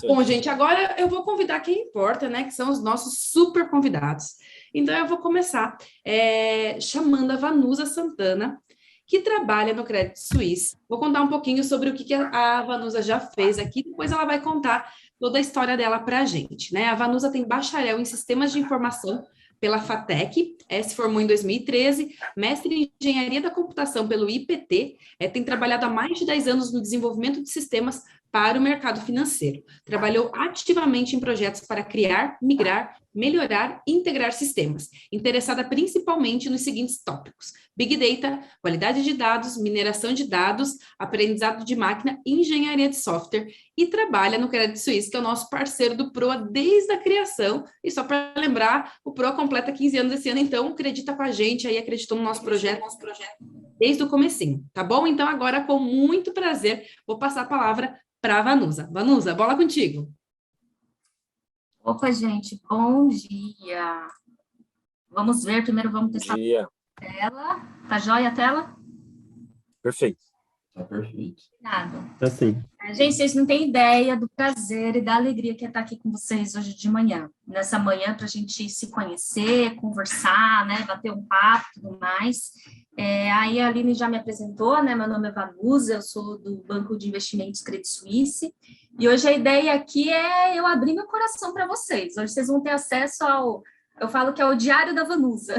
Bom, gente, agora eu vou convidar quem importa, né? Que são os nossos super convidados. Então, eu vou começar chamando a Vanusa Santana, que trabalha no Credit Suisse. Vou contar um pouquinho sobre o que a Vanusa já fez aqui, depois ela vai contar toda a história dela para a gente, né? A Vanusa tem bacharel em Sistemas de Informação pela FATEC, se formou em 2013, mestre em Engenharia da Computação pelo IPT, tem trabalhado há mais de 10 anos no desenvolvimento de sistemas para o mercado financeiro. Trabalhou ativamente em projetos para criar, migrar, melhorar e integrar sistemas, interessada principalmente nos seguintes tópicos: Big Data, qualidade de dados, mineração de dados, aprendizado de máquina e engenharia de software, e trabalha no Credit Suisse, que é o nosso parceiro do PROA desde a criação. E só para lembrar, o PROA completa 15 anos esse ano, então acredita com a gente, aí acreditou no nosso projeto desde o comecinho, tá bom? Então agora, com muito prazer, vou passar a palavra para a Vanusa. Vanusa, bola contigo. Opa, gente, bom dia. Vamos ver, primeiro vamos testar a tela. Tá jóia a tela? Perfeito. Tá perfeito. Nada. Tá sim. Gente, vocês não têm ideia do prazer e da alegria que é estar aqui com vocês hoje de manhã. Nessa manhã, para a gente se conhecer, conversar, né, bater um papo e tudo mais. Aí a Aline já me apresentou, né? Meu nome é Vanusa, eu sou do Banco de Investimentos Credit Suisse. E hoje a ideia aqui é eu abrir meu coração para vocês. Hoje vocês vão ter acesso eu falo que é o Diário da Vanusa.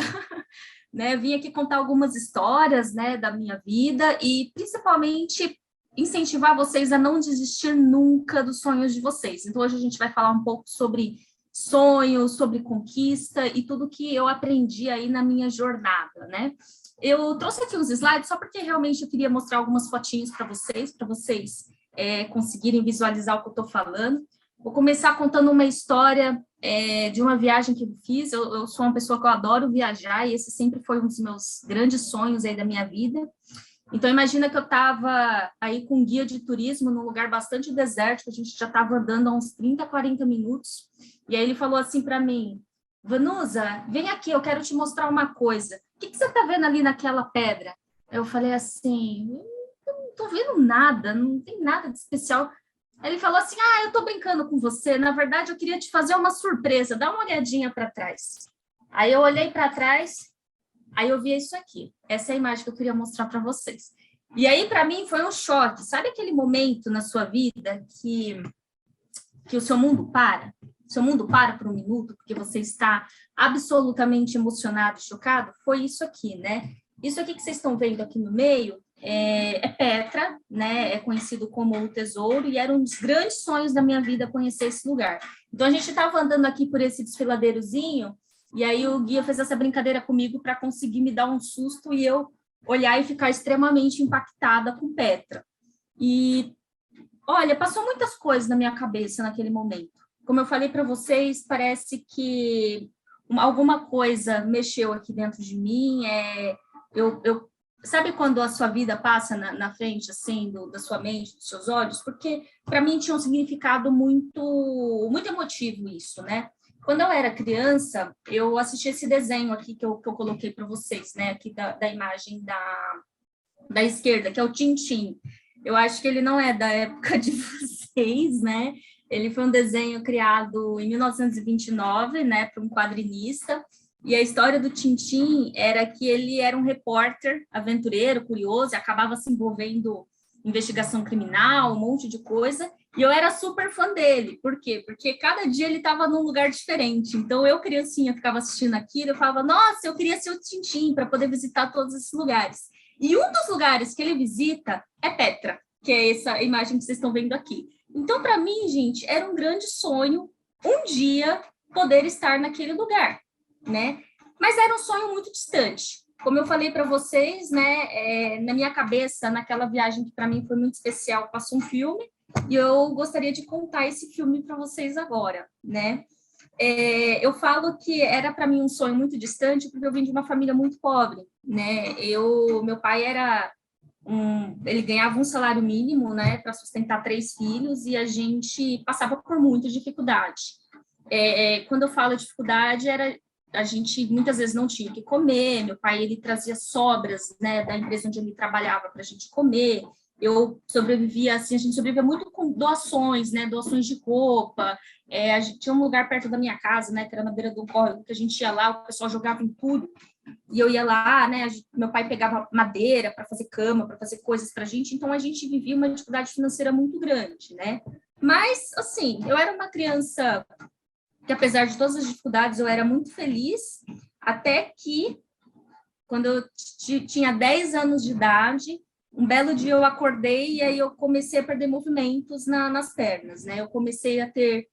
Né? Vim aqui contar algumas histórias, né, da minha vida e principalmente incentivar vocês a não desistir nunca dos sonhos de vocês. Então hoje a gente vai falar um pouco sobre sonhos, sobre conquista e tudo que eu aprendi aí na minha jornada, né? Eu trouxe aqui uns slides só porque realmente eu queria mostrar algumas fotinhos para vocês conseguirem visualizar o que eu estou falando. Vou começar contando uma história de uma viagem que eu fiz. Eu sou uma pessoa que eu adoro viajar e esse sempre foi um dos meus grandes sonhos aí da minha vida. Então, imagina que eu estava aí com um guia de turismo num lugar bastante desértico, a gente já estava andando há uns 30, 40 minutos, e aí ele falou assim para mim: Vanusa, vem aqui, eu quero te mostrar uma coisa. O que você está vendo ali naquela pedra? Eu falei assim: não estou vendo nada, não tem nada de especial. Ele falou assim: eu tô brincando com você, na verdade eu queria te fazer uma surpresa, dá uma olhadinha para trás. Aí eu olhei para trás, aí eu vi isso aqui, essa é a imagem que eu queria mostrar para vocês. E aí para mim foi um choque, sabe aquele momento na sua vida que o seu mundo para? O seu mundo para por um minuto, porque você está absolutamente emocionado, chocado? Foi isso aqui, né? Isso aqui que vocês estão vendo aqui no meio é Petra, né? É conhecido como o Tesouro, e era um dos grandes sonhos da minha vida conhecer esse lugar. Então, a gente estava andando aqui por esse desfiladeirozinho, e aí o guia fez essa brincadeira comigo para conseguir me dar um susto e eu olhar e ficar extremamente impactada com Petra. E, olha, passou muitas coisas na minha cabeça naquele momento. Como eu falei para vocês, parece que alguma coisa mexeu aqui dentro de mim. Sabe quando a sua vida passa na frente, assim, da sua mente, dos seus olhos? Porque, para mim, tinha um significado muito, muito emotivo isso, né? Quando eu era criança, eu assisti esse desenho aqui que eu coloquei para vocês, né? Aqui da imagem da esquerda, que é o Tintim. Eu acho que ele não é da época de vocês, né? Ele foi um desenho criado em 1929, né? Por um quadrinista. E a história do Tintim era que ele era um repórter aventureiro, curioso, e acabava se envolvendo em investigação criminal, um monte de coisa. E eu era super fã dele. Por quê? Porque cada dia ele estava num lugar diferente. Então, eu, criancinha, ficava assistindo aquilo, eu falava, nossa, eu queria ser o Tintim para poder visitar todos esses lugares. E um dos lugares que ele visita é Petra, que é essa imagem que vocês estão vendo aqui. Então, para mim, gente, era um grande sonho um dia poder estar naquele lugar, né? Mas era um sonho muito distante. Como eu falei para vocês, né, na minha cabeça, naquela viagem que para mim foi muito especial, passou um filme, e eu gostaria de contar esse filme para vocês agora, né? Eu falo que era para mim um sonho muito distante, porque eu vim de uma família muito pobre, né? Meu pai ele ganhava um salário mínimo, né, para sustentar 3 filhos, e a gente passava por muita dificuldade. Quando eu falo dificuldade, a gente muitas vezes não tinha o que comer. Meu pai, ele trazia sobras, né, da empresa onde ele trabalhava para a gente comer. eu sobrevivia, assim, a gente sobrevivia muito com doações, né, doações de roupa, a gente tinha um lugar perto da minha casa, né, que era na beira do córrego, que a gente ia lá, o pessoal jogava entulho, e eu ia lá, né, meu pai pegava madeira para fazer cama, para fazer coisas para a gente, então a gente vivia uma dificuldade financeira muito grande, né, mas, assim, eu era uma criança que, apesar de todas as dificuldades, eu era muito feliz, até que, quando eu tinha 10 anos de idade, um belo dia eu acordei e aí eu comecei a perder movimentos nas pernas, né? Eu comecei a ter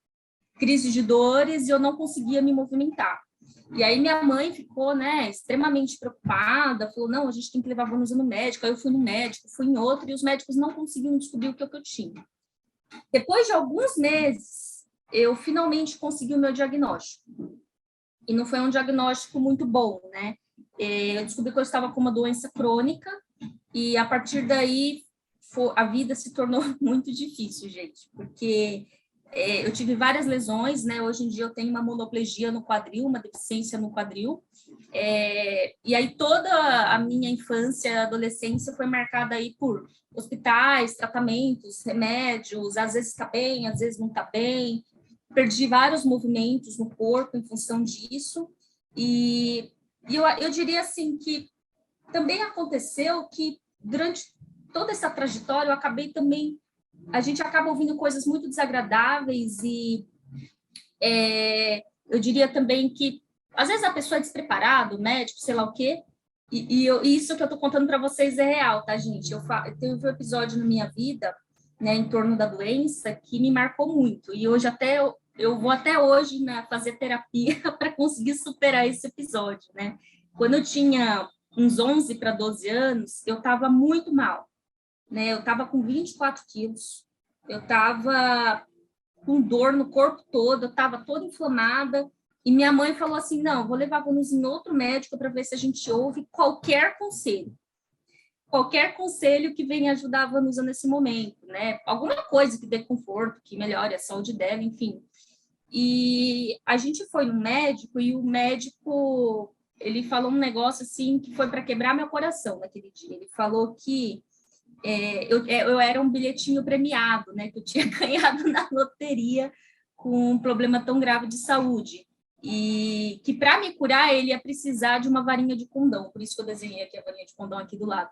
crises de dores e eu não conseguia me movimentar. E aí minha mãe ficou, né, extremamente preocupada, falou, não, a gente tem que levar a Vanusa no médico. Aí eu fui no médico, fui em outro, e os médicos não conseguiam descobrir o que eu tinha. Depois de alguns meses, eu finalmente consegui o meu diagnóstico. E não foi um diagnóstico muito bom, né? Eu descobri que eu estava com uma doença crônica, e a partir daí a vida se tornou muito difícil, gente, porque eu tive várias lesões, né? Hoje em dia eu tenho uma monoplegia no quadril, uma deficiência no quadril, e aí toda a minha infância e adolescência foi marcada aí por hospitais, tratamentos, remédios, às vezes está bem, às vezes não está bem, perdi vários movimentos no corpo em função disso, e eu diria assim que também aconteceu que durante toda essa trajetória eu acabei também, a gente acaba ouvindo coisas muito desagradáveis e eu diria também que às vezes a pessoa é despreparada, o médico, sei lá o quê, e isso que eu estou contando para vocês é real, tá, gente? Eu teve um episódio na minha vida, né, em torno da doença, que me marcou muito, e hoje até eu vou até hoje, né, fazer terapia para conseguir superar esse episódio, né? Quando eu tinha uns 11 para 12 anos, eu estava muito mal, né? Eu estava com 24 quilos, eu estava com dor no corpo todo, eu estava toda inflamada, e minha mãe falou assim, não, vou levar você em outro médico para ver se a gente ouve qualquer conselho que venha ajudar a Vanusa nesse momento, né? Alguma coisa que dê conforto, que melhore a saúde dela, enfim. E a gente foi no médico, e o médico, ele falou um negócio assim que foi para quebrar meu coração naquele dia. Ele falou que eu era um bilhetinho premiado, né? Que eu tinha ganhado na loteria com um problema tão grave de saúde. E que para me curar ele ia precisar de uma varinha de condão. Por isso que eu desenhei aqui a varinha de condão aqui do lado.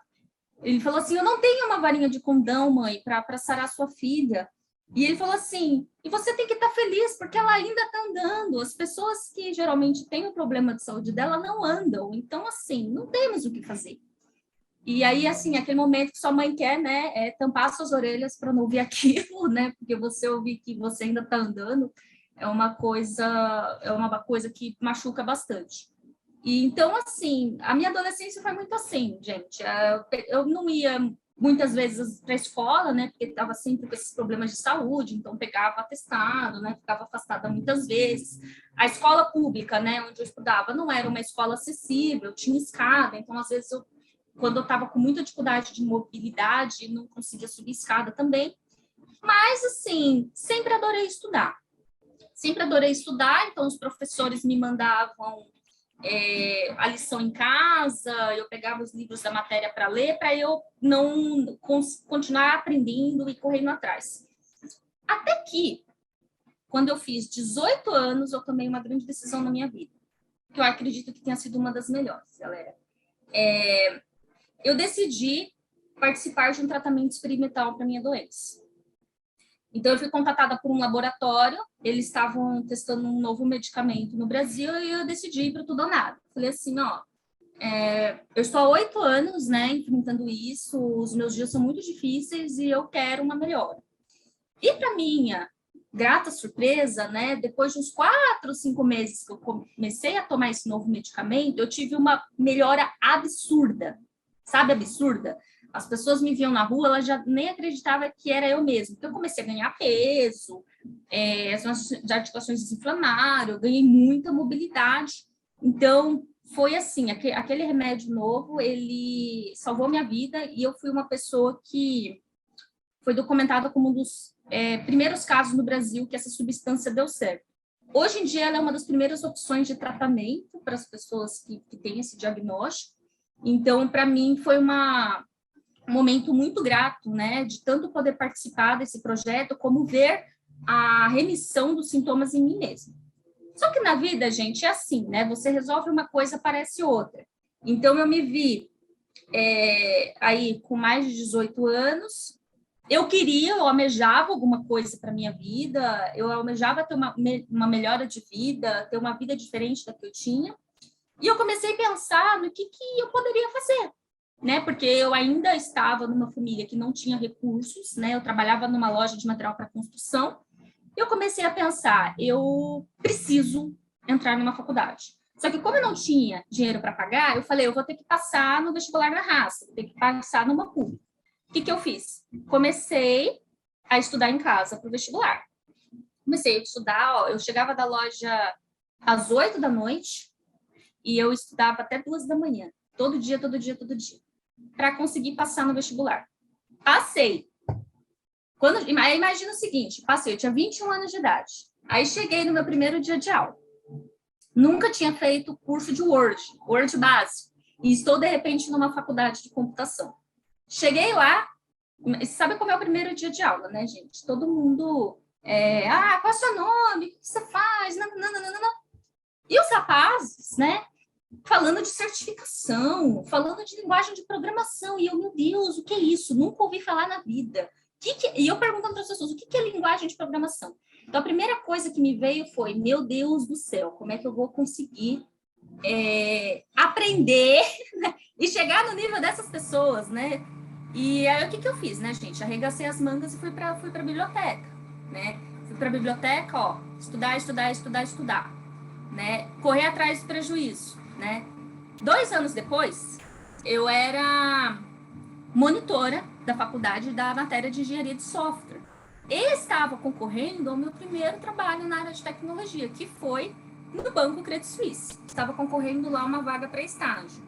Ele falou assim, eu não tenho uma varinha de condão, mãe, para sarar sua filha. E ele falou assim, e você tem que estar feliz, porque ela ainda está andando. As pessoas que geralmente têm o problema de saúde dela não andam. Então, assim, não temos o que fazer. E aí, assim, aquele momento que sua mãe quer, né, é tampar suas orelhas para não ouvir aquilo, né? Porque você ouvir que você ainda está andando é uma coisa que machuca bastante. E então, assim, a minha adolescência foi muito assim, gente. Eu não ia muitas vezes para a escola, né? Porque estava sempre com esses problemas de saúde, então pegava atestado, né? Ficava afastada muitas vezes. A escola pública, né? Onde eu estudava, não era uma escola acessível, tinha escada, então às vezes quando eu estava com muita dificuldade de mobilidade, não conseguia subir escada também. Mas, assim, sempre adorei estudar. Sempre adorei estudar, então os professores me mandavam a lição em casa, eu pegava os livros da matéria para ler, para eu não continuar aprendendo e correndo atrás. Até que, quando eu fiz 18 anos, eu tomei uma grande decisão na minha vida, que eu acredito que tenha sido uma das melhores, galera. Eu decidi participar de um tratamento experimental para minha doença. Então, eu fui contatada por um laboratório, eles estavam testando um novo medicamento no Brasil, e eu decidi ir para tudo ou nada. Falei assim, ó, eu estou há 8 anos, né, enfrentando isso, os meus dias são muito difíceis e eu quero uma melhora. E para minha grata surpresa, né, depois de uns 4, 5 meses que eu comecei a tomar esse novo medicamento, eu tive uma melhora absurda, sabe, absurda? As pessoas me viam na rua, elas já nem acreditavam que era eu mesma. Então, eu comecei a ganhar peso, as minhas articulações desinflamaram, eu ganhei muita mobilidade. Então, foi assim, aquele remédio novo, ele salvou minha vida, e eu fui uma pessoa que foi documentada como um dos primeiros casos no Brasil que essa substância deu certo. Hoje em dia, ela é uma das primeiras opções de tratamento para as pessoas que têm esse diagnóstico. Então, para mim, foi uma um momento muito grato, né, de tanto poder participar desse projeto, como ver a remissão dos sintomas em mim mesma. Só que na vida, gente, é assim, né, você resolve uma coisa, aparece outra. Então, eu me vi aí com mais de 18 anos, eu almejava alguma coisa para minha vida, eu almejava ter uma melhora de vida, ter uma vida diferente da que eu tinha, e eu comecei a pensar no que eu poderia fazer, né? Porque eu ainda estava numa família que não tinha recursos, né? Eu trabalhava numa loja de material para construção, e eu comecei a pensar, eu preciso entrar numa faculdade. Só que como eu não tinha dinheiro para pagar, eu falei, eu vou ter que passar no vestibular na raça, vou ter que passar numa pública. O que eu fiz? Comecei a estudar em casa para o vestibular. Comecei a estudar, ó, eu chegava da loja às 8 da noite e eu estudava até 2 da manhã. Todo dia, para conseguir passar no vestibular. Passei. Aí imagina o seguinte, passei, eu tinha 21 anos de idade. Aí cheguei no meu primeiro dia de aula. Nunca tinha feito curso de Word básico. E estou, de repente, numa faculdade de computação. Cheguei lá, sabe como é o primeiro dia de aula, né, gente? Todo mundo, qual é o seu nome? O que você faz? Não. E os rapazes, né, falando de certificação, falando de linguagem de programação. E eu, meu Deus, o que é isso? Nunca ouvi falar na vida. E eu perguntando para as pessoas, o que é linguagem de programação? Então, a primeira coisa que me veio foi, meu Deus do céu, como é que eu vou conseguir aprender, né, e chegar no nível dessas pessoas, né? E aí, o que eu fiz, né, gente? Arregacei as mangas e fui para a biblioteca, né? Fui para a biblioteca, ó, estudar, né? Correr atrás do prejuízo, né? 2 anos depois, eu era monitora da faculdade da matéria de engenharia de software. E estava concorrendo ao meu primeiro trabalho na área de tecnologia, que foi no Banco Credit Suisse. Estava concorrendo lá uma vaga para estágio.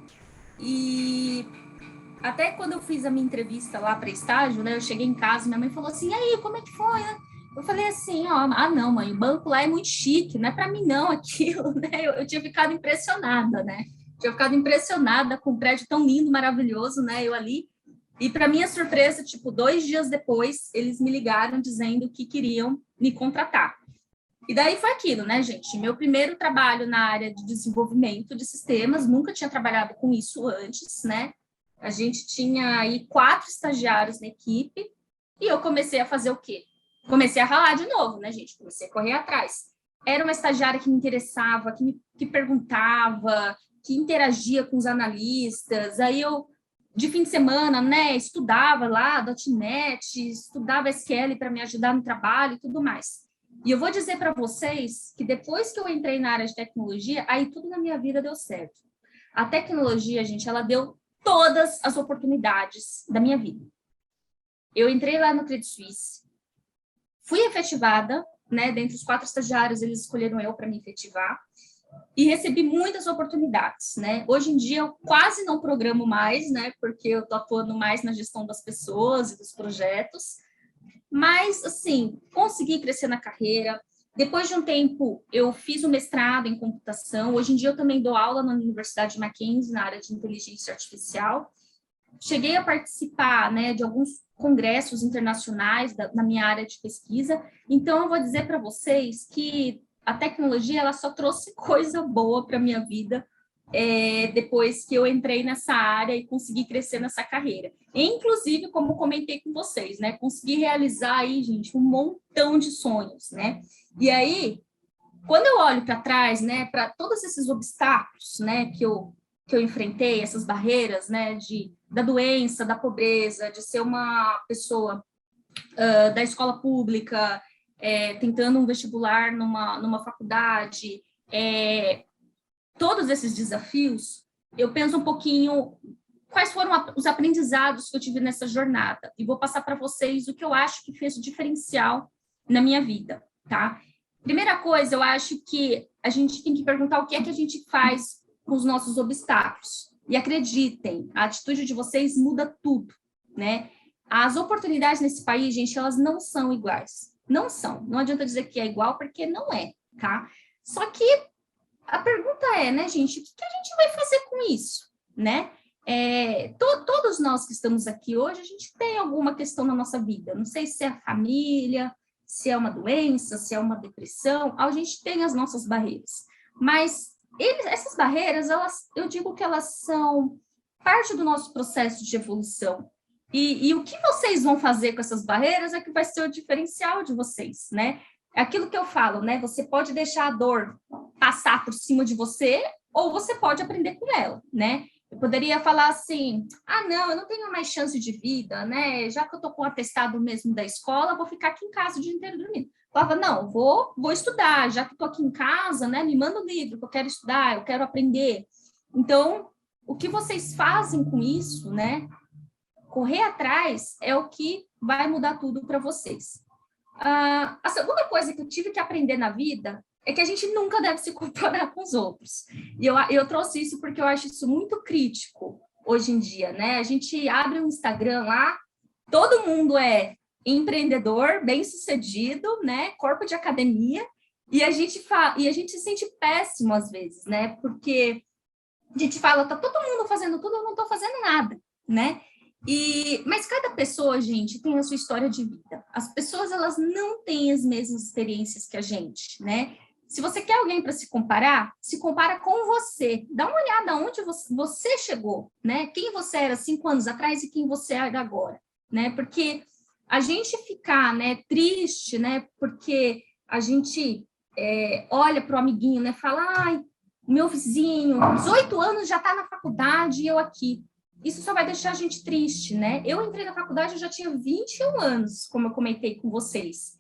E até quando eu fiz a minha entrevista lá para estágio, né, eu cheguei em casa, minha mãe falou assim, e aí, como é que foi, né? Eu falei assim, ó, não, mãe, o banco lá é muito chique, não é para mim não aquilo, né? Eu tinha ficado impressionada, né? Tinha ficado impressionada com um prédio tão lindo, maravilhoso, né? Eu ali. E para minha surpresa, tipo, 2 dias depois, eles me ligaram dizendo que queriam me contratar. E daí foi aquilo, né, gente? Meu primeiro trabalho na área de desenvolvimento de sistemas, nunca tinha trabalhado com isso antes, né? A gente tinha aí 4 estagiários na equipe e eu comecei a fazer o quê? Comecei a ralar de novo, né, gente? Comecei a correr atrás. Era uma estagiária que me interessava, que perguntava, que interagia com os analistas. Aí eu, de fim de semana, né, estudava lá .NET, estudava SQL para me ajudar no trabalho e tudo mais. E eu vou dizer para vocês que depois que eu entrei na área de tecnologia, aí tudo na minha vida deu certo. A tecnologia, gente, ela deu todas as oportunidades da minha vida. Eu entrei lá no Credit Suisse, fui efetivada, né, dentre os 4 estagiários, eles escolheram eu para me efetivar, e recebi muitas oportunidades, né? Hoje em dia eu quase não programo mais, né, porque eu estou atuando mais na gestão das pessoas e dos projetos, mas, assim, consegui crescer na carreira. Depois de um tempo, eu fiz o mestrado em computação. Hoje em dia, eu também dou aula na Universidade de Mackenzie, na área de inteligência artificial. Cheguei a participar, né, de alguns congressos internacionais na minha área de pesquisa. Então, eu vou dizer para vocês que a tecnologia ela só trouxe coisa boa para a minha vida depois que eu entrei nessa área e consegui crescer nessa carreira. Inclusive, como comentei com vocês, né, consegui realizar aí, gente, um montão de sonhos, né? E aí, quando eu olho para trás, né, para todos esses obstáculos, né, que eu enfrentei, essas barreiras, né, da doença, da pobreza, de ser uma pessoa da escola pública, tentando um vestibular numa faculdade, todos esses desafios, eu penso um pouquinho quais foram os aprendizados que eu tive nessa jornada, e vou passar para vocês o que eu acho que fez o diferencial na minha vida, tá? Primeira coisa, eu acho que a gente tem que perguntar o que é que a gente faz com os nossos obstáculos. E acreditem, a atitude de vocês muda tudo, né? As oportunidades nesse país, gente, elas não são iguais. Não são. Não adianta dizer que é igual, porque não é, tá? Só que a pergunta é, né, gente, o que a gente vai fazer com isso, né? Todos nós que estamos aqui hoje, a gente tem alguma questão na nossa vida. Não sei se é a família, se é uma doença, se é uma depressão, a gente tem as nossas barreiras. Mas essas barreiras, eu digo que elas são parte do nosso processo de evolução. E o que vocês vão fazer com essas barreiras é que vai ser o diferencial de vocês, né? É aquilo que eu falo, né? Você pode deixar a dor passar por cima de você, ou você pode aprender com ela, né? Eu poderia falar assim, não, eu não tenho mais chance de vida, né? Já que eu tô com o atestado mesmo da escola, vou ficar aqui em casa o dia inteiro dormindo. Eu falava, não, vou estudar, já que estou aqui em casa, né? Me manda um livro que eu quero estudar, eu quero aprender. Então, o que vocês fazem com isso, né? Correr atrás é o que vai mudar tudo para vocês. A segunda coisa que eu tive que aprender na vida é que a gente nunca deve se comparar com os outros. E eu trouxe isso porque eu acho isso muito crítico hoje em dia, né? A gente abre um Instagram lá, todo mundo é empreendedor, bem-sucedido, né? Corpo de academia, e a gente se sente péssimo às vezes, né? Porque a gente fala, tá todo mundo fazendo tudo, eu não tô fazendo nada, né? Mas cada pessoa, gente, tem a sua história de vida. As pessoas, elas não têm as mesmas experiências que a gente, né? Se você quer alguém para se compara com você. Dá uma olhada onde você chegou, né? Quem você era 5 anos atrás e quem você é agora, né? Porque a gente ficar, né, triste, né? Porque a gente olha para o amiguinho, né? Fala, ai, meu vizinho, 18 anos já está na faculdade e eu aqui. Isso só vai deixar a gente triste, né? Eu entrei na faculdade, eu já tinha 21 anos, como eu comentei com vocês.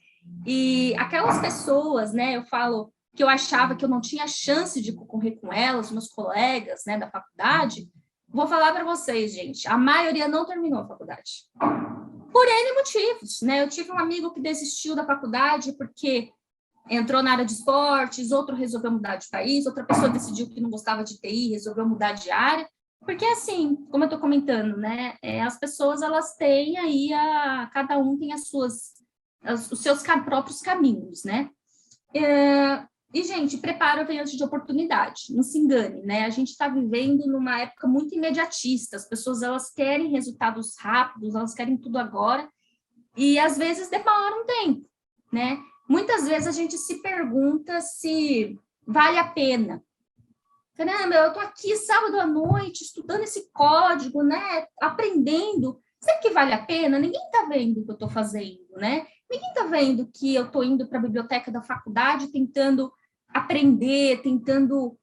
E aquelas pessoas, né, eu falo que eu achava que eu não tinha chance de concorrer com elas, meus colegas, né, da faculdade, vou falar para vocês, gente, a maioria não terminou a faculdade. Por N motivos, né? Eu tive um amigo que desistiu da faculdade porque entrou na área de esportes, outro resolveu mudar de país, outra pessoa decidiu que não gostava de TI, resolveu mudar de área. Porque, assim, como eu estou comentando, né, as pessoas, elas têm aí, cada um tem os seus próprios caminhos, né? E, gente, preparo vem antes de oportunidade, não se engane, né? A gente está vivendo numa época muito imediatista, as pessoas, elas querem resultados rápidos, elas querem tudo agora, e às vezes demora um tempo, né? Muitas vezes a gente se pergunta se vale a pena. Caramba, eu tô aqui sábado à noite estudando esse código, né? Aprendendo. Será que vale a pena? Ninguém tá vendo o que eu tô fazendo, né? Ninguém tá vendo que eu tô indo para a biblioteca da faculdade tentando aprender, tentando...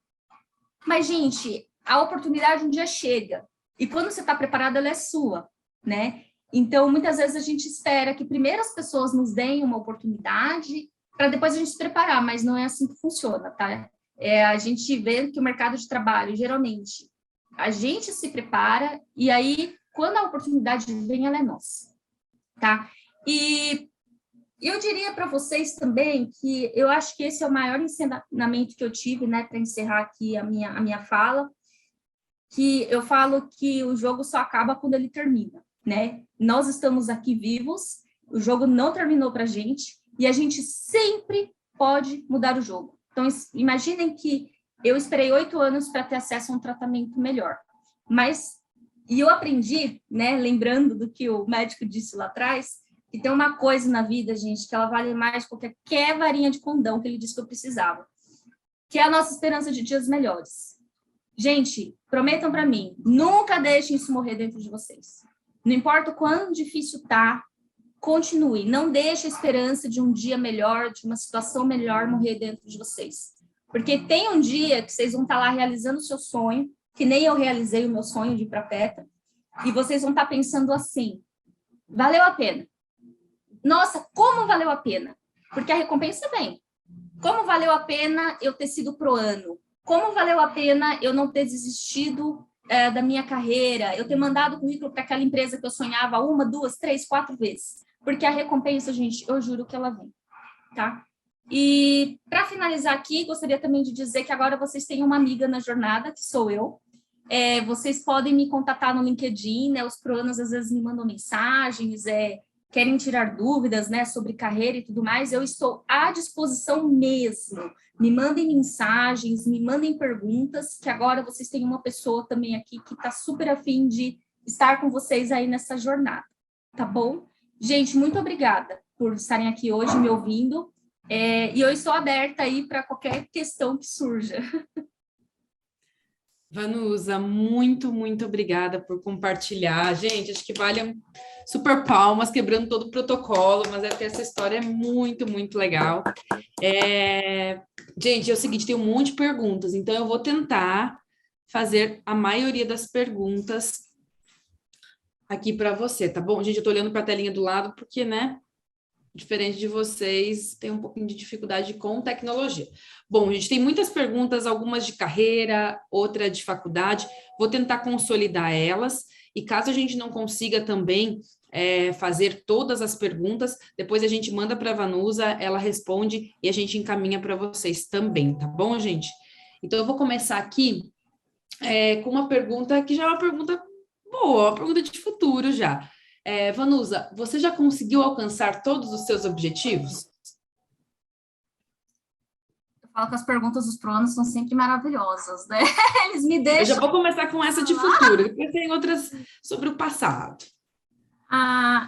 Mas, gente, a oportunidade um dia chega. E quando você está preparado, ela é sua, né? Então, muitas vezes a gente espera que primeiro as pessoas nos deem uma oportunidade para depois a gente se preparar, mas não é assim que funciona, tá? A gente vê que o mercado de trabalho, geralmente, a gente se prepara e aí, quando a oportunidade vem, ela é nossa, tá? E eu diria para vocês também que eu acho que esse é o maior ensinamento que eu tive, né, para encerrar aqui a minha fala, que eu falo que o jogo só acaba quando ele termina, né? Nós estamos aqui vivos, o jogo não terminou para a gente e a gente sempre pode mudar o jogo. Então, imaginem que eu esperei 8 anos para ter acesso a um tratamento melhor. E eu aprendi, né, lembrando do que o médico disse lá atrás, que tem uma coisa na vida, gente, que ela vale mais que qualquer varinha de condão que ele disse que eu precisava, que é a nossa esperança de dias melhores. Gente, prometam para mim, nunca deixem isso morrer dentro de vocês. Não importa o quão difícil tá, continue, não deixe a esperança de um dia melhor, de uma situação melhor morrer dentro de vocês. Porque tem um dia que vocês vão estar lá realizando o seu sonho, que nem eu realizei o meu sonho de ir para Petra, e vocês vão estar pensando assim, valeu a pena. Nossa, como valeu a pena? Porque a recompensa vem. Como valeu a pena eu ter sido proano? Como valeu a pena eu não ter desistido da minha carreira, eu ter mandado o currículo para aquela empresa que eu sonhava 1, 2, 3, 4 vezes? Porque a recompensa, gente, eu juro que ela vem, tá? E para finalizar aqui, gostaria também de dizer que agora vocês têm uma amiga na jornada, que sou eu. Vocês podem me contatar no LinkedIn, né? Os proanos às vezes me mandam mensagens, querem tirar dúvidas, né, sobre carreira e tudo mais, eu estou à disposição mesmo. Me mandem mensagens, me mandem perguntas, que agora vocês têm uma pessoa também aqui que está super afim de estar com vocês aí nessa jornada, tá bom? Gente, muito obrigada por estarem aqui hoje me ouvindo, e eu estou aberta aí para qualquer questão que surja. Vanusa, muito, muito obrigada por compartilhar. Gente, acho que vale super palmas, quebrando todo o protocolo, mas é que essa história é muito, muito legal. Gente, é o seguinte, tem um monte de perguntas, então eu vou tentar fazer a maioria das perguntas aqui para você, tá bom? Gente, eu tô olhando para a telinha do lado porque, né, diferente de vocês, tem um pouquinho de dificuldade com tecnologia. Bom, a gente tem muitas perguntas, algumas de carreira, outra de faculdade. Vou tentar consolidar elas, e caso a gente não consiga também fazer todas as perguntas, depois a gente manda para a Vanusa, ela responde e a gente encaminha para vocês também, tá bom, gente? Então, eu vou começar aqui com uma pergunta que já é uma pergunta boa, uma pergunta de futuro já. Vanusa, você já conseguiu alcançar todos os seus objetivos? Eu falo que as perguntas dos pronos são sempre maravilhosas, né? Eles me deixam... Eu já vou começar com essa de futuro, depois tem outras sobre o passado.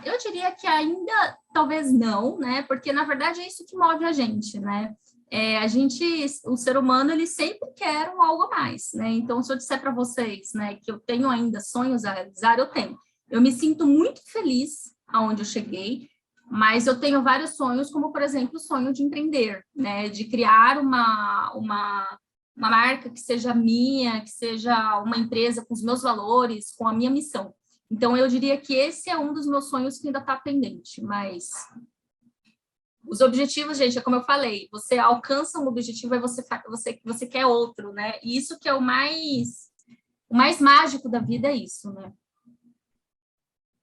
Eu diria que ainda, talvez não, né? Porque, na verdade, é isso que move a gente, né? O ser humano, ele sempre quer um algo a mais, né? Então, se eu disser para vocês, né, que eu tenho ainda sonhos a realizar, eu tenho. Eu me sinto muito feliz aonde eu cheguei, mas eu tenho vários sonhos, como, por exemplo, o sonho de empreender, né? De criar uma marca que seja minha, que seja uma empresa com os meus valores, com a minha missão. Então, eu diria que esse é um dos meus sonhos que ainda está pendente, mas... Os objetivos, gente, é como eu falei, você alcança um objetivo e você quer outro, né? E isso que é o mais mágico da vida, é isso, né?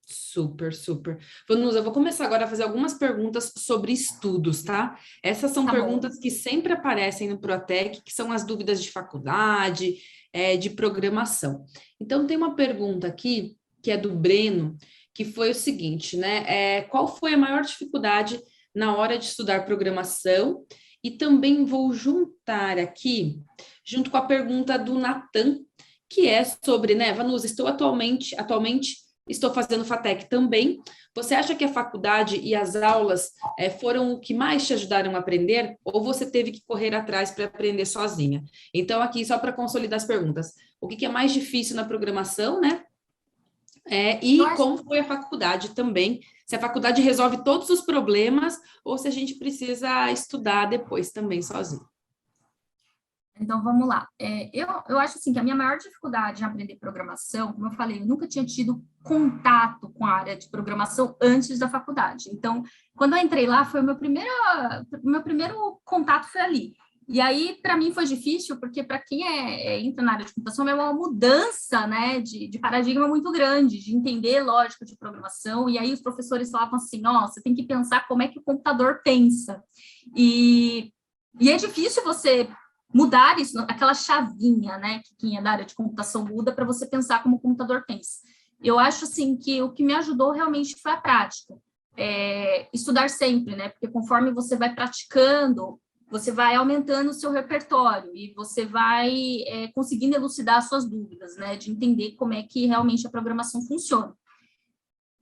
Super, super. Vanusa, eu vou começar agora a fazer algumas perguntas sobre estudos, tá? Essas são perguntas que sempre aparecem no Protec, que são as dúvidas de faculdade, de programação. Então, tem uma pergunta aqui, que é do Breno, que foi o seguinte, né? Qual foi a maior dificuldade na hora de estudar programação? E também vou juntar aqui, junto com a pergunta do Natan, que é sobre, né, Vanusa, atualmente estou fazendo FATEC também. Você acha que a faculdade e as aulas foram o que mais te ajudaram a aprender? Ou você teve que correr atrás para aprender sozinha? Então, aqui, só para consolidar as perguntas. O que é mais difícil na programação, né? Como foi a faculdade também? Se a faculdade resolve todos os problemas ou se a gente precisa estudar depois também sozinho. Então, vamos lá. Eu acho assim que a minha maior dificuldade em aprender programação, como eu falei, eu nunca tinha tido contato com a área de programação antes da faculdade. Então, quando eu entrei lá, foi o meu primeiro contato foi ali. E aí, para mim, foi difícil, porque para quem entra na área de computação, é uma mudança, né, de paradigma muito grande, de entender lógica de programação. E aí, os professores falavam assim, você tem que pensar como é que o computador pensa. E é difícil você mudar isso, aquela chavinha, né, que quem é da área de computação muda para você pensar como o computador pensa. Eu acho, assim, que o que me ajudou realmente foi a prática. Estudar sempre, né, porque conforme você vai praticando, você vai aumentando o seu repertório e você vai conseguindo elucidar as suas dúvidas, né, de entender como é que realmente a programação funciona.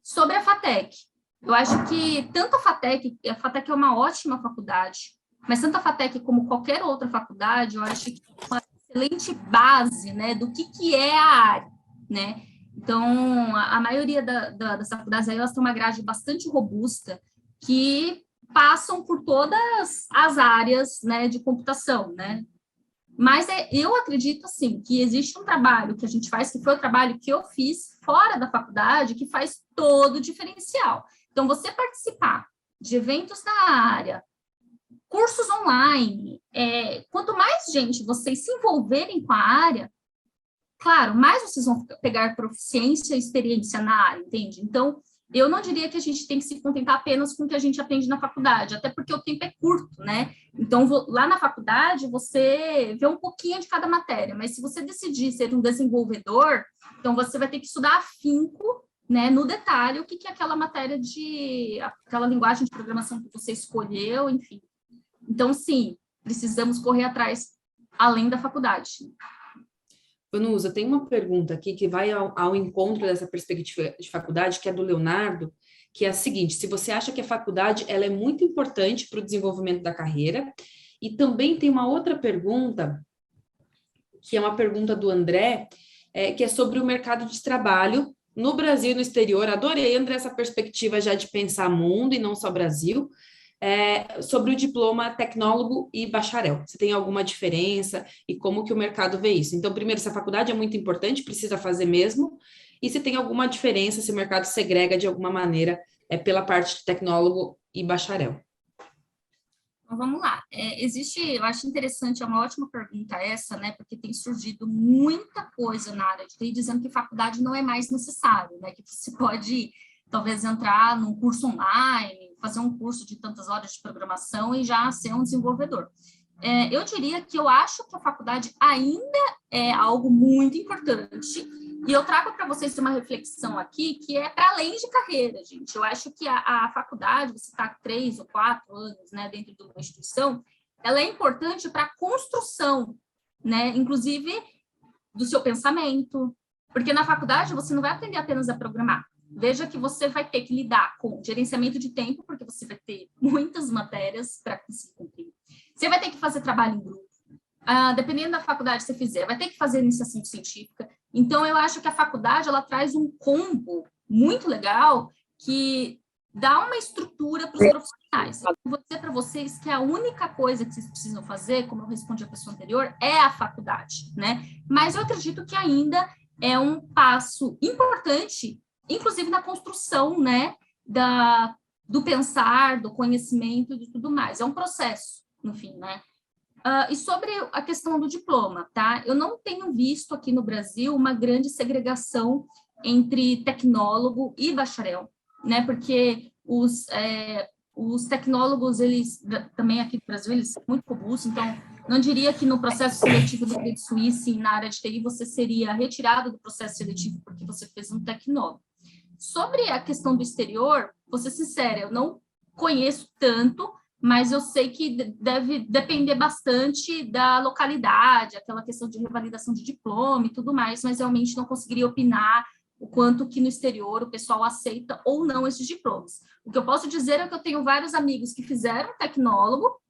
Sobre a FATEC, eu acho que tanto a FATEC é uma ótima faculdade, mas tanto a FATEC como qualquer outra faculdade, eu acho que é uma excelente base, né, do que é a área, né? Então, a maioria das faculdades aí, elas têm uma grade bastante robusta que passam por todas as áreas, né, de computação, né? Mas eu acredito, assim, que existe um trabalho que a gente faz, que foi o trabalho que eu fiz fora da faculdade, que faz todo o diferencial. Então, você participar de eventos da área, cursos online, quanto mais gente vocês se envolverem com a área, claro, mais vocês vão pegar proficiência e experiência na área, entende? Então, eu não diria que a gente tem que se contentar apenas com o que a gente aprende na faculdade, até porque o tempo é curto, né? Então, lá na faculdade, você vê um pouquinho de cada matéria, mas se você decidir ser um desenvolvedor, então você vai ter que estudar afinco né, no detalhe, o que é aquela matéria aquela linguagem de programação que você escolheu, enfim. Então, sim, precisamos correr atrás além da faculdade. Vanusa, tem uma pergunta aqui que vai ao encontro dessa perspectiva de faculdade, que é do Leonardo, que é a seguinte: se você acha que a faculdade ela é muito importante para o desenvolvimento da carreira, e também tem uma outra pergunta, que é uma pergunta do André, que é sobre o mercado de trabalho no Brasil e no exterior. Adorei, André, essa perspectiva já de pensar mundo e não só Brasil. Sobre o diploma tecnólogo e bacharel. Você tem alguma diferença e como que o mercado vê isso? Então, primeiro, se a faculdade é muito importante, precisa fazer mesmo, e se tem alguma diferença, se o mercado segrega de alguma maneira pela parte de tecnólogo e bacharel. Então, vamos lá. Eu acho interessante, é uma ótima pergunta essa, né? Porque tem surgido muita coisa na área de TI dizendo que faculdade não é mais necessário, né? Que você pode, talvez, entrar num curso online, fazer um curso de tantas horas de programação e já ser um desenvolvedor. Eu diria que eu acho que a faculdade ainda é algo muito importante, e eu trago para vocês uma reflexão aqui que é para além de carreira, gente. Eu acho que a faculdade, você está 3 ou 4 anos, né, dentro de uma instituição, ela é importante para a construção, né, inclusive do seu pensamento, porque na faculdade você não vai aprender apenas a programar. Veja que você vai ter que lidar com gerenciamento de tempo, porque você vai ter muitas matérias para conseguir cumprir. Você vai ter que fazer trabalho em grupo. Dependendo da faculdade que você fizer, vai ter que fazer iniciação científica. Então, eu acho que a faculdade, ela traz um combo muito legal que dá uma estrutura para os profissionais. Eu vou dizer para vocês que a única coisa que vocês precisam fazer, como eu respondi a pessoa anterior, é a faculdade, né? Mas eu acredito que ainda é um passo importante, inclusive na construção, né, do pensar, do conhecimento e de tudo mais. É um processo, no fim, né? E sobre a questão do diploma, tá? Eu não tenho visto aqui no Brasil uma grande segregação entre tecnólogo e bacharel, né? Porque os tecnólogos, eles também aqui no Brasil, eles são muito robustos, então não diria que no processo seletivo do Credit Suisse, na área de TI, você seria retirado do processo seletivo porque você fez um tecnólogo. Sobre a questão do exterior, vou ser sincera, eu não conheço tanto, mas eu sei que deve depender bastante da localidade, aquela questão de revalidação de diploma e tudo mais, mas realmente não conseguiria opinar o quanto que no exterior o pessoal aceita ou não esses diplomas. O que eu posso dizer é que eu tenho vários amigos que fizeram tecnólogo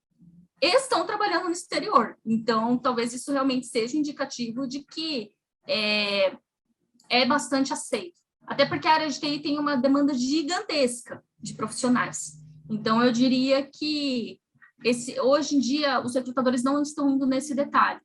e estão trabalhando no exterior, então talvez isso realmente seja indicativo de que é bastante aceito. Até porque a área de TI tem uma demanda gigantesca de profissionais. Então, eu diria que hoje em dia os recrutadores não estão indo nesse detalhe.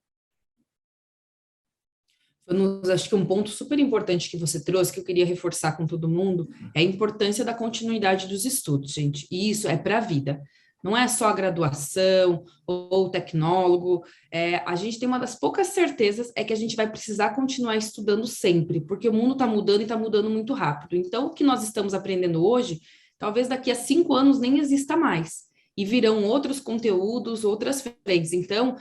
Acho que um ponto super importante que você trouxe, que eu queria reforçar com todo mundo, é a importância da continuidade dos estudos, gente. E isso é para a vida. Não é só a graduação ou tecnólogo. A gente tem uma das poucas certezas é que a gente vai precisar continuar estudando sempre, porque o mundo está mudando e está mudando muito rápido. Então, o que nós estamos aprendendo hoje, talvez daqui a 5 anos nem exista mais. E virão outros conteúdos, outras frentes. Então,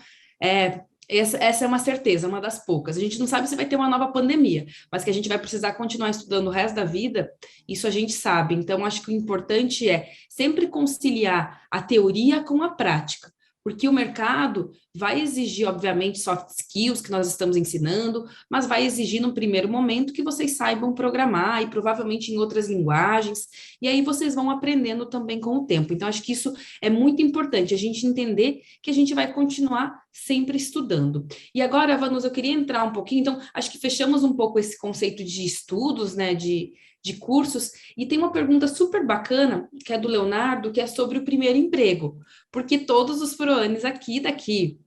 essa é uma certeza, uma das poucas. A gente não sabe se vai ter uma nova pandemia, mas que a gente vai precisar continuar estudando o resto da vida, isso a gente sabe. Então, acho que o importante é sempre conciliar a teoria com a prática, porque o mercado vai exigir, obviamente, soft skills que nós estamos ensinando, mas vai exigir, no primeiro momento, que vocês saibam programar e provavelmente em outras linguagens, e aí vocês vão aprendendo também com o tempo. Então, acho que isso é muito importante, a gente entender que a gente vai continuar sempre estudando. E agora, Vanusa, eu queria entrar um pouquinho, então, acho que fechamos um pouco esse conceito de estudos, né, de cursos, e tem uma pergunta super bacana, que é do Leonardo, que é sobre o primeiro emprego, porque todos os foroanes aqui, daqui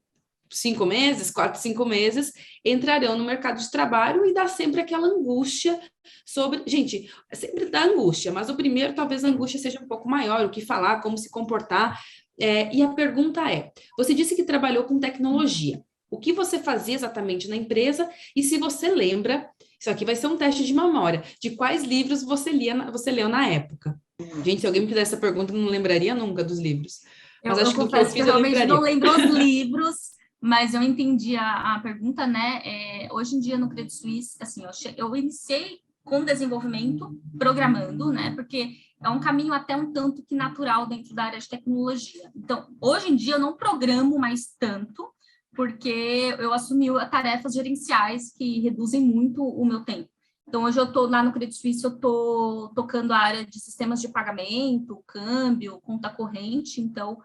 5 meses, 4, 5 meses, entrarão no mercado de trabalho e dá sempre aquela angústia sobre... Gente, sempre dá angústia, mas o primeiro, talvez a angústia seja um pouco maior, o que falar, como se comportar, e a pergunta é, você disse que trabalhou com tecnologia, o que você fazia exatamente na empresa, e se você lembra, isso aqui vai ser um teste de memória, de quais livros você leu na época. Gente, se alguém me fizesse essa pergunta, eu não lembraria nunca dos livros. Mas acho que do que eu fiz, eu realmente não lembro os livros, mas eu entendi a pergunta, né? Hoje em dia, no Credit Suisse, assim, eu iniciei com desenvolvimento, programando, né? Porque é um caminho até um tanto que natural dentro da área de tecnologia. Então, hoje em dia eu não programo mais tanto, porque eu assumi tarefas gerenciais que reduzem muito o meu tempo. Então, hoje eu estou lá no Credit Suisse, eu estou tocando a área de sistemas de pagamento, câmbio, conta corrente, então,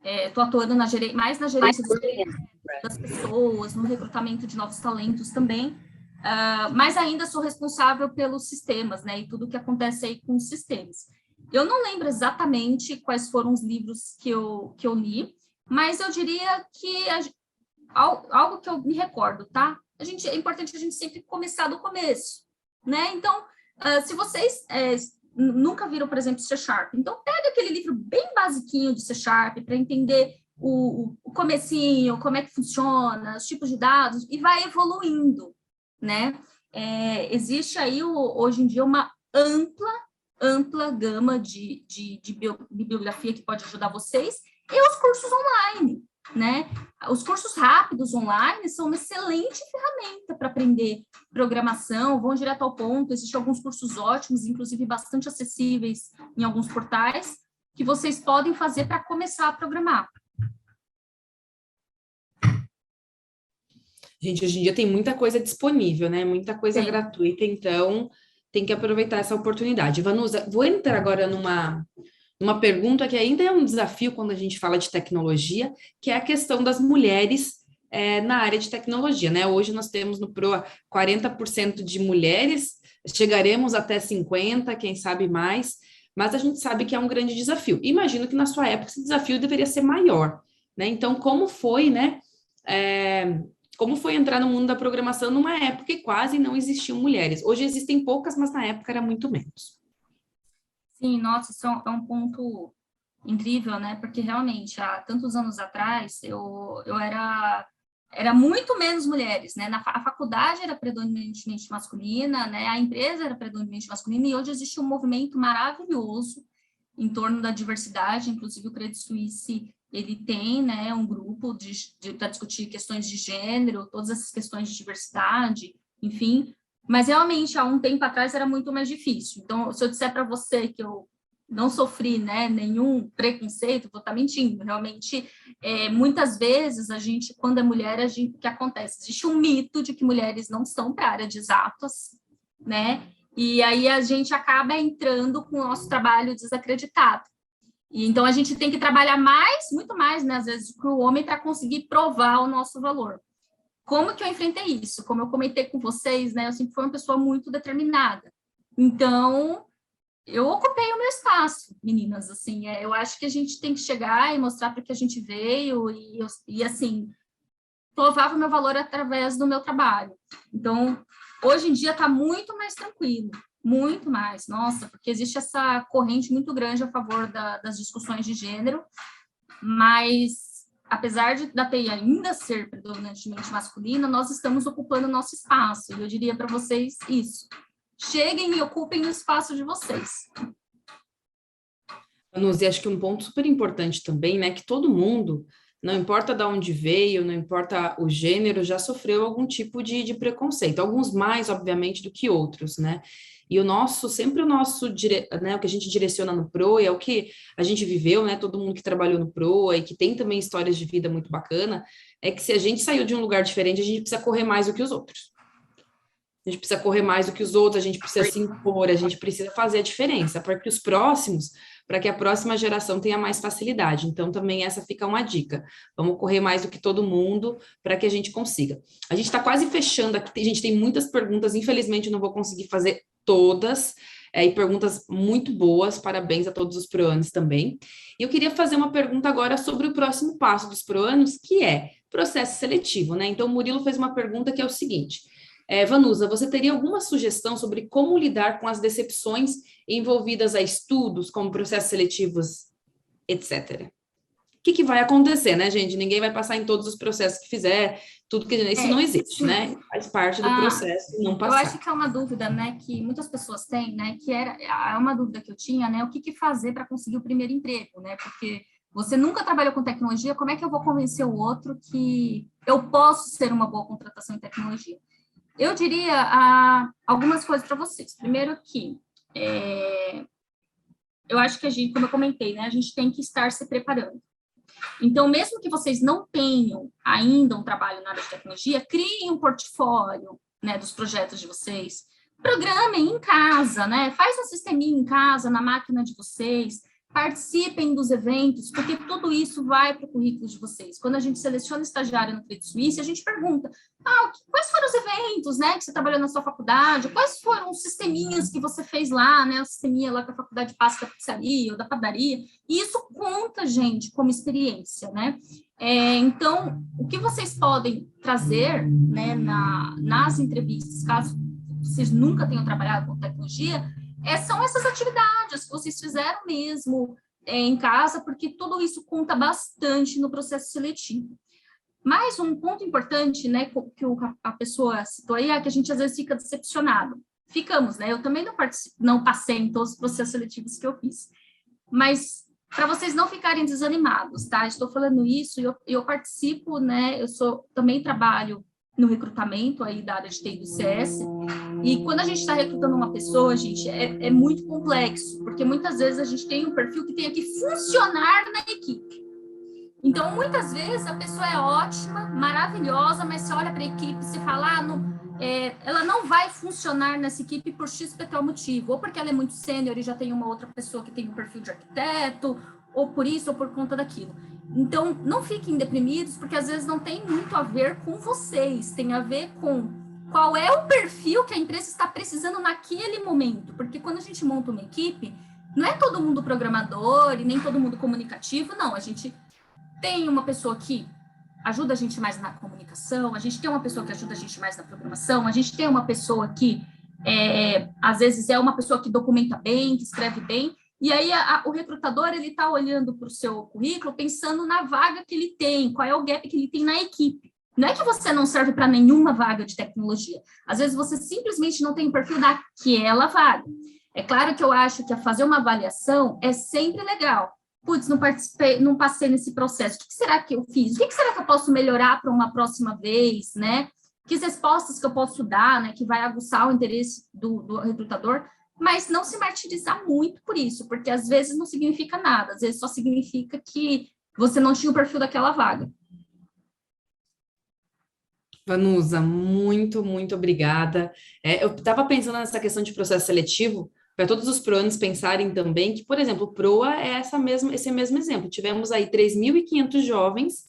estou atuando mais na gerência das pessoas, no recrutamento de novos talentos também, mas ainda sou responsável pelos sistemas, né, e tudo que acontece aí com os sistemas. Eu não lembro exatamente quais foram os livros que eu li, mas eu diria que algo que eu me recordo, tá? É importante a gente sempre começar do começo, né? Então, se vocês nunca viram, por exemplo, C Sharp, então pega aquele livro bem basiquinho de C Sharp para entender o comecinho, como é que funciona, os tipos de dados, e vai evoluindo, né? Existe aí, hoje em dia, uma ampla gama de bibliografia que pode ajudar vocês, e os cursos online, né? Os cursos rápidos online são uma excelente ferramenta para aprender programação, vão direto ao ponto, existem alguns cursos ótimos, inclusive bastante acessíveis em alguns portais, que vocês podem fazer para começar a programar. Gente, hoje em dia tem muita coisa disponível, né? Muita coisa gratuita, então tem que aproveitar essa oportunidade. Vanusa, vou entrar agora numa pergunta que ainda é um desafio quando a gente fala de tecnologia, que é a questão das mulheres na área de tecnologia, né? Hoje nós temos no PROA 40% de mulheres, chegaremos até 50%, quem sabe mais, mas a gente sabe que é um grande desafio. Imagino que na sua época esse desafio deveria ser maior, né? Então, como foi, né? Como foi entrar no mundo da programação numa época que quase não existiam mulheres? Hoje existem poucas, mas na época era muito menos. Sim, nossa, isso é um ponto incrível, né? Porque realmente, há tantos anos atrás, eu era muito menos mulheres, né? A faculdade era predominantemente masculina, né? A empresa era predominantemente masculina, e hoje existe um movimento maravilhoso em torno da diversidade, inclusive o Credit Suisse, ele tem, né, um grupo para discutir questões de gênero, todas essas questões de diversidade, enfim, mas realmente, há um tempo atrás, era muito mais difícil. Então, se eu disser para você que eu não sofri, né, nenhum preconceito, vou estar mentindo. Realmente, muitas vezes, a gente, quando é mulher, o que acontece? Existe um mito de que mulheres não estão para a área de exatas, né? E aí a gente acaba entrando com o nosso trabalho desacreditado. E então, a gente tem que trabalhar muito mais, né, às vezes, para o homem, para conseguir provar o nosso valor. Como que eu enfrentei isso? Como eu comentei com vocês, né, eu sempre fui uma pessoa muito determinada. Então, eu ocupei o meu espaço, meninas, assim, eu acho que a gente tem que chegar e mostrar para que a gente veio e assim, provava o meu valor através do meu trabalho. Então, hoje em dia está muito mais tranquilo, muito mais, nossa, porque existe essa corrente muito grande a favor das discussões de gênero, mas apesar da TI ainda ser predominantemente masculina, nós estamos ocupando o nosso espaço, e eu diria para vocês isso. Cheguem e ocupem o espaço de vocês. Vanusa, acho que um ponto super importante também, né, que todo mundo, não importa de onde veio, não importa o gênero, já sofreu algum tipo de preconceito, alguns mais, obviamente, do que outros, né? E sempre o nosso, né, o que a gente direciona no PROA é o que a gente viveu, né, todo mundo que trabalhou no PROA e que tem também histórias de vida muito bacana, é que se a gente saiu de um lugar diferente, a gente precisa correr mais do que os outros. A gente precisa correr mais do que os outros, a gente precisa se impor, a gente precisa fazer a diferença, para que a próxima geração tenha mais facilidade. Então, também essa fica uma dica. Vamos correr mais do que todo mundo para que a gente consiga. A gente está quase fechando aqui, a gente tem muitas perguntas, infelizmente eu não vou conseguir fazer todas, e perguntas muito boas, parabéns a todos os proanos também. E eu queria fazer uma pergunta agora sobre o próximo passo dos proanos, que é processo seletivo, né? Então, o Murilo fez uma pergunta que é o seguinte: Vanusa, você teria alguma sugestão sobre como lidar com as decepções envolvidas a estudos, como processos seletivos, etc.? O que vai acontecer, né, gente? Ninguém vai passar em todos os processos que fizer, tudo que isso não existe, sim, né? Faz parte do processo não passar. Eu acho que é uma dúvida, né, que muitas pessoas têm, né, que é uma dúvida que eu tinha, né, o que fazer para conseguir o primeiro emprego, né? Porque você nunca trabalhou com tecnologia, como é que eu vou convencer o outro que eu posso ser uma boa contratação em tecnologia? Eu diria algumas coisas para vocês. Primeiro que eu acho que a gente, como eu comentei, né, a gente tem que estar se preparando. Então, mesmo que vocês não tenham ainda um trabalho na área de tecnologia, criem um portfólio, né, dos projetos de vocês, programem em casa, né, faz um sisteminha em casa, na máquina de vocês, participem dos eventos, porque tudo isso vai para o currículo de vocês. Quando a gente seleciona estagiário no Credit Suisse, a gente pergunta, quais foram os eventos, né, que você trabalhou na sua faculdade, quais foram os sisteminhas que você fez lá, né, o sisteminha lá que a faculdade passa da pizzaria ou da padaria, e isso conta, gente, como experiência, né? Então, o que vocês podem trazer, né, nas entrevistas, caso vocês nunca tenham trabalhado com tecnologia, são essas atividades que vocês fizeram mesmo em casa, porque tudo isso conta bastante no processo seletivo. Mas um ponto importante, né, que a pessoa citou aí, é que a gente às vezes fica decepcionado. Ficamos, né? Eu também não passei em todos os processos seletivos que eu fiz. Mas para vocês não ficarem desanimados, tá? Estou falando isso e eu participo, né? Também trabalho no recrutamento aí da área de TI do CS. E quando a gente está recrutando uma pessoa, gente, é muito complexo, porque muitas vezes a gente tem um perfil que tem que funcionar na equipe. Então, muitas vezes a pessoa é ótima, maravilhosa, mas você olha para a equipe e você fala, ela não vai funcionar nessa equipe por X tal motivo, ou porque ela é muito sênior e já tem uma outra pessoa que tem um perfil de arquiteto, ou por isso, ou por conta daquilo. Então, não fiquem deprimidos, porque às vezes não tem muito a ver com vocês, tem a ver com qual é o perfil que a empresa está precisando naquele momento, porque quando a gente monta uma equipe, não é todo mundo programador e nem todo mundo comunicativo, não, a gente tem uma pessoa que ajuda a gente mais na comunicação, a gente tem uma pessoa que ajuda a gente mais na programação, a gente tem uma pessoa que, às vezes, é uma pessoa que documenta bem, que escreve bem, e aí o recrutador, ele está olhando para o seu currículo, pensando na vaga que ele tem, qual é o gap que ele tem na equipe. Não é que você não serve para nenhuma vaga de tecnologia, às vezes você simplesmente não tem o perfil daquela vaga. É claro que eu acho que fazer uma avaliação é sempre legal. Putz, não participei, não passei nesse processo. O que será que eu fiz? O que será que eu posso melhorar para uma próxima vez, né? Que respostas que eu posso dar, né? Que vai aguçar o interesse do recrutador, mas não se martirizar muito por isso, porque às vezes não significa nada, às vezes só significa que você não tinha o perfil daquela vaga. Vanusa, muito, muito obrigada. Eu estava pensando nessa questão de processo seletivo, para todos os PROANs pensarem também que, por exemplo, o PROA é esse mesmo exemplo. Tivemos aí 3.500 jovens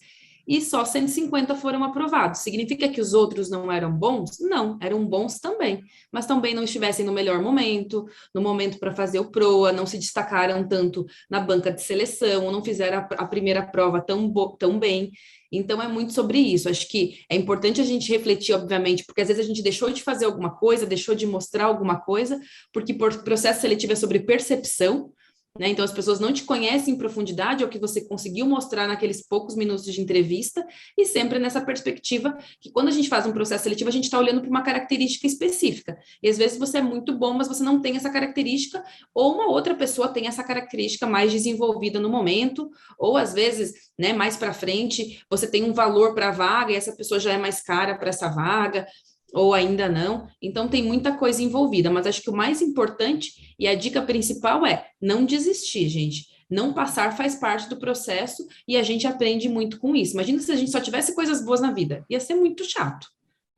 e só 150 foram aprovados. Significa que os outros não eram bons? Não, eram bons também, mas também não estivessem no melhor momento, no momento para fazer o PROA, não se destacaram tanto na banca de seleção, não fizeram a primeira prova tão bem. Então, é muito sobre isso. Acho que é importante a gente refletir, obviamente, porque às vezes a gente deixou de fazer alguma coisa, deixou de mostrar alguma coisa, porque processo seletivo é sobre percepção, né? Então, as pessoas não te conhecem em profundidade, é o que você conseguiu mostrar naqueles poucos minutos de entrevista, e sempre nessa perspectiva que quando a gente faz um processo seletivo, a gente está olhando para uma característica específica. E às vezes você é muito bom, mas você não tem essa característica, ou uma outra pessoa tem essa característica mais desenvolvida no momento, ou às vezes, né, mais para frente, você tem um valor para a vaga e essa pessoa já é mais cara para essa vaga, ou ainda não. Então, tem muita coisa envolvida, mas acho que o mais importante e a dica principal é não desistir, gente. Não passar faz parte do processo e a gente aprende muito com isso. Imagina se a gente só tivesse coisas boas na vida, ia ser muito chato,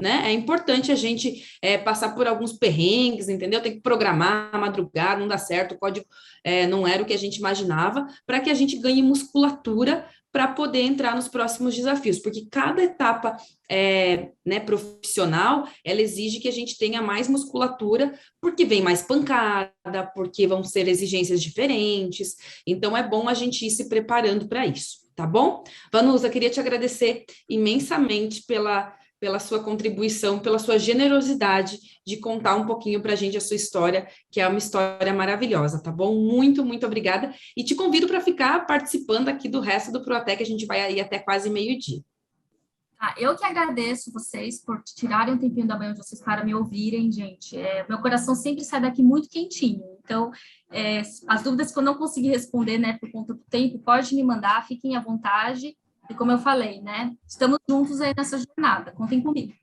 né? É importante a gente passar por alguns perrengues, entendeu? Tem que programar, madrugar, não dá certo, o código não era o que a gente imaginava, para que a gente ganhe musculatura para poder entrar nos próximos desafios, porque cada etapa né, profissional, ela exige que a gente tenha mais musculatura, porque vem mais pancada, porque vão ser exigências diferentes, então é bom a gente ir se preparando para isso, tá bom? Vanusa, queria te agradecer imensamente pela sua contribuição, pela sua generosidade de contar um pouquinho para a gente a sua história, que é uma história maravilhosa, tá bom? Muito, muito obrigada. E te convido para ficar participando aqui do resto do Proatec, a gente vai aí até quase meio-dia. Eu que agradeço vocês por tirarem um tempinho da manhã de vocês para me ouvirem, gente. Meu coração sempre sai daqui muito quentinho. Então, as dúvidas que eu não consegui responder, né, por conta do tempo, pode me mandar, fiquem à vontade. E como eu falei, né, estamos juntos aí nessa jornada. Contem comigo.